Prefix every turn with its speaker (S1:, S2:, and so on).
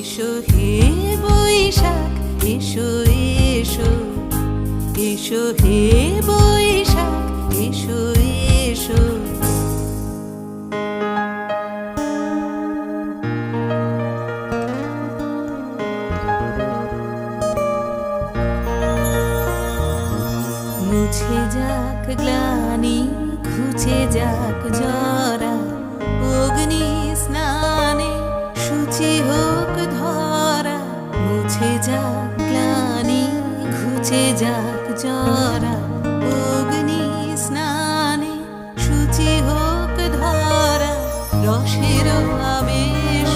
S1: এসো হে বৈশাখ এসো এসো, এসো হে বৈশাখ এসো এসো। মুছে যাক গ্লানি ঘুচে যাক জরা, অগ্নি স্নানে শুচি হোক ধরা। মুছে যাক গ্লানি ঘুচে যাক জরা, অগ্নি স্নানে শুচি হোক ধরা। রসের আবেশ